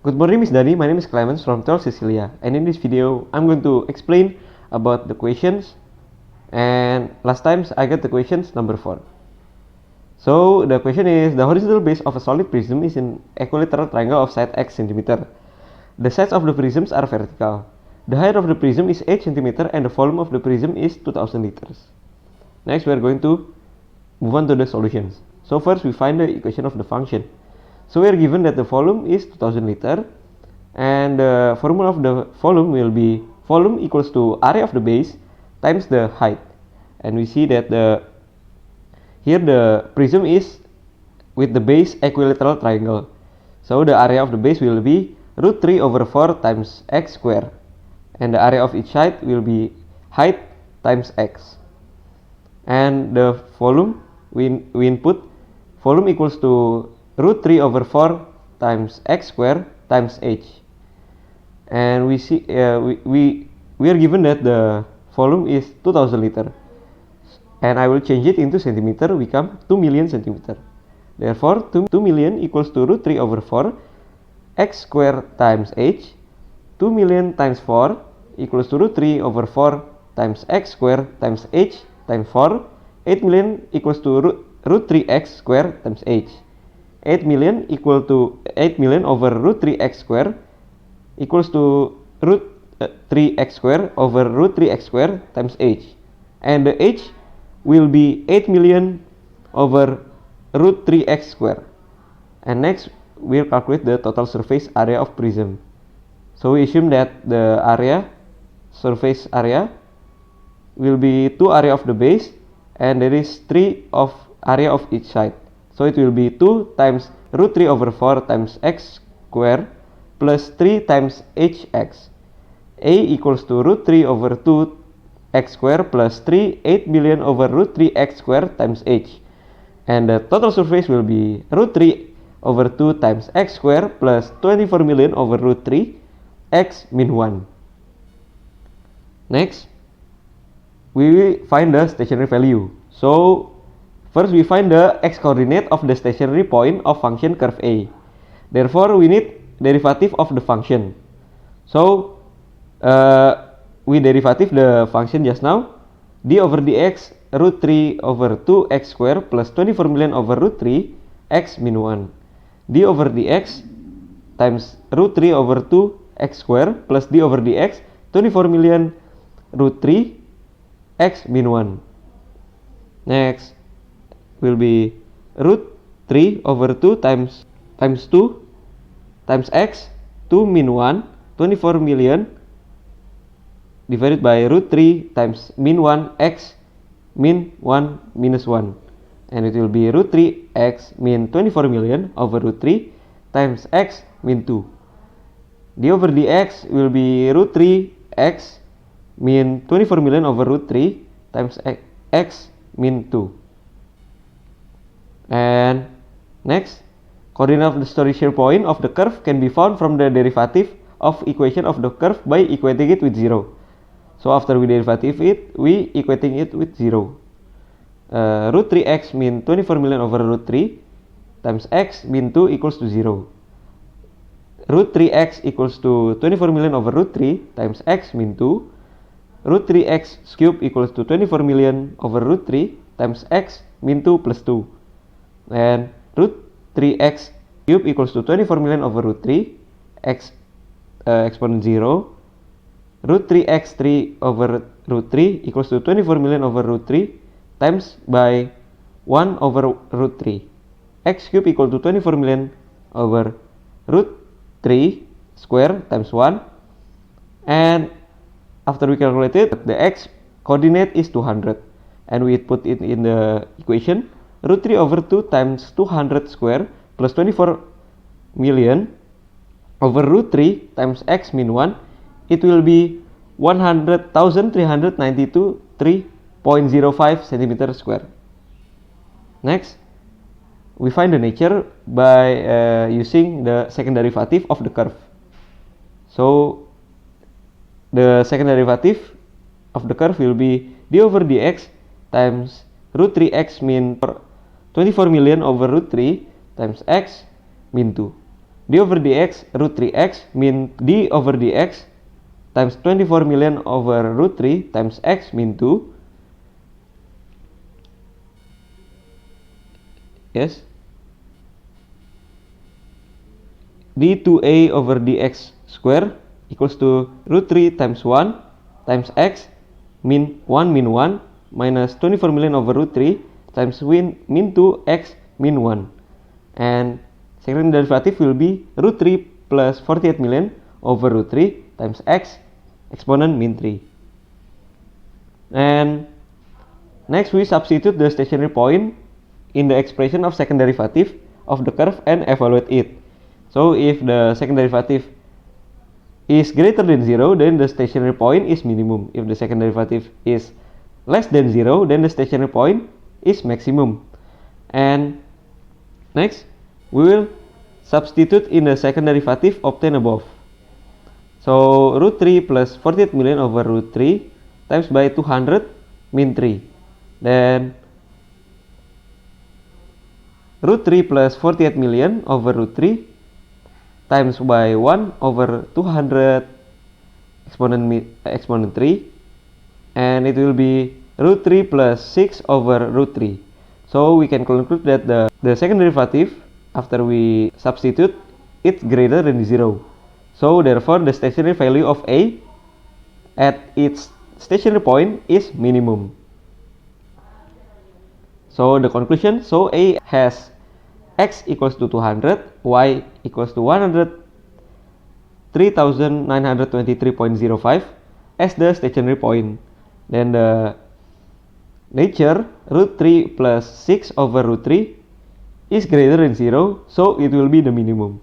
Good morning, Miss Dani. My name is Clemens from 12 Cecilia, and in this video, I'm going to explain about the questions. And last times I got the questions number 4. So the question is: the horizontal base of a solid prism is an equilateral triangle of side x centimeter. The sides of the prisms are vertical. The height of the prism is 8 centimeter, and the volume of the prism is 2000 liters. Next, we are going to move on to the solutions. So first, we find the equation of the function. So we are given that the volume is 2000 liter, and the formula of the volume will be volume equals to area of the base times the height. And we see that here the prism is with the base equilateral triangle. So the area of the base will be root 3 over 4 times x square, and the area of each side will be height times x. And the volume we input volume equals to root 3 over 4 times x square times h. And we see we are given that the volume is 2000 liter, and I will change it into centimeter, become 2 million centimeter. Therefore 2 million equals to root 3 over 4 x square times h. 2 million times 4 equals to root 3 over 4 times x square times h times 4. 8 million equals to root 3x square times h. 8 million equal to 8 million over root 3x square equals to root 3x square over root 3x square times h. And the h will be 8 million over root 3x square. And next, we'll calculate the total surface area of prism. So we assume that the surface area will be 2 area of the base, and there is 3 of area of each side. So it will be 2 times root 3 over 4 times x square plus 3 times hx. A equals to root 3 over 2 x square plus 3, 8 million over root 3 x square times h. And the total surface will be root 3 over 2 times x square plus 24 million over root 3 x min 1. Next, we will find the stationary value. So first we find the x-coordinate of the stationary point of function curve A. Therefore we need derivative of the function. So we derivative the function just now, d over dx root 3 over 2 x square plus 24 million over root 3 x min 1. d over dx times root 3 over 2 x square plus d over dx 24 million root 3 x min 1. Next will be root 3 over 2 times 2 times x 2 min 1 24 million divided by root 3 times min 1 x min 1 minus 1, and it will be root 3 x min 24 million over root 3 times x min 2. d over dx will be root 3 x min 24 million over root 3 times x min 2. And next, coordinate of the stoichiometry point of the curve can be found from the derivative of equation of the curve by equating it with 0. So after we derivative it, we equating it with 0. Root 3x min 24 million over root 3 times x min 2 equals to 0. Root 3x equals to 24 million over root 3 times x min 2. Root 3x cube equals to 24 million over root 3 times x min 2 plus 2. And root 3x cube equals to 24 million over root 3 x exponent 0. Root 3x 3 over root 3 equals to 24 million over root 3 times by 1 over root 3. X cube equal to 24 million over root 3 square times 1. And after we calculate it, the x coordinate is 200, and we put it in the equation. Root 3 over 2 times 200 square plus 24 million over root 3 times x min 1, it will be 100,392 3.05 centimeter square. Next, we find the nature by using the second derivative of the curve. So the second derivative of the curve will be d over dx times root 3x min 24 million over root 3 times x min 2. d over dx root 3x mean d over dx times 24 million over root 3 times x mean 2. Yes. d2a over dx square equals to root 3 times 1 times x mean 1 minus 24 million over root 3 times mean 2 x mean 1. And second derivative will be root 3 plus 48 million over root 3 times x exponent mean 3. And next we substitute the stationary point in the expression of second derivative of the curve and evaluate it. So if the second derivative is greater than 0, then the stationary point is minimum. If the second derivative is less than 0, then the stationary point is maximum. And next, we will substitute in the second derivative obtained above. So root 3 plus 48 million over root 3 times by 200 mean 3. Then root 3 plus 48 million over root 3 times by 1 over 200 exponent 3, and it will be root 3 plus 6 over root 3. So we can conclude that the second derivative after we substitute it's greater than 0. So therefore the stationary value of a at its stationary point is minimum. So the conclusion, so a has x equals to 200, y equals to 103,923.05 as the stationary point. Then the nature root 3 plus 6 over root 3 is greater than 0, so it will be the minimum.